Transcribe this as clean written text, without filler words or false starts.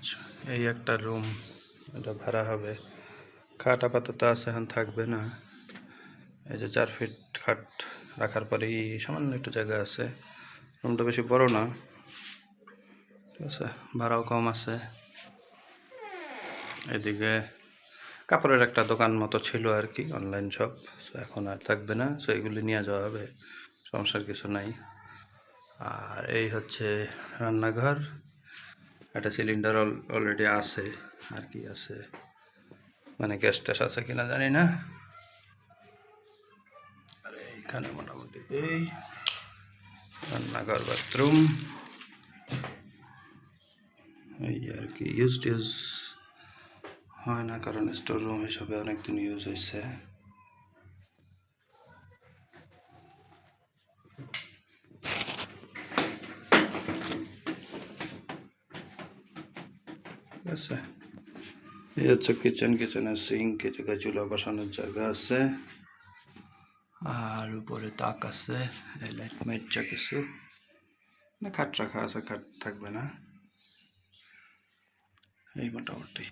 আচ্ছা, এই একটা রুম, এটা ভাড়া হবে। খাট আপাতত আছে, এখন থাকবে না। এই যে 4 ফিট খাট রাখার পরেই সামান্য একটু জায়গা আছে। রুমটা বেশি বড় না, ঠিক আছে, ভাড়াও কম আছে। এদিকে কাপড়ের একটা দোকান মতো ছিল আর কি, অনলাইন শপ, সো এখন আর থাকবে না। সো এগুলি নিয়ে যাওয়া হবে, সমস্যার কিছু নাই। আর এই হচ্ছে রান্নাঘর, একটা সিলিন্ডার অলরেডি আছে আর কি আছে, মানে গ্যাস ট্যাস আছে কিনা জানি না। আর এইখানে মোটামুটি এই রান্নাঘর, বাথরুম, এই আর কি। ইউজ হয় না, কারণ স্টোর রুম হিসাবে অনেকদিন ইউজ হয়েছে। ঠিক আছে, এই হচ্ছে কিচেন। কিচেনের সিঙ্ক, এই জায়গায় চুলা বসানোর জায়গা আছে, আর উপরে তাক আছে, এই লাইট মাইট যা কিছু, না খাট রাখা আছে, খাট থাকবে না, এই মোটামুটি।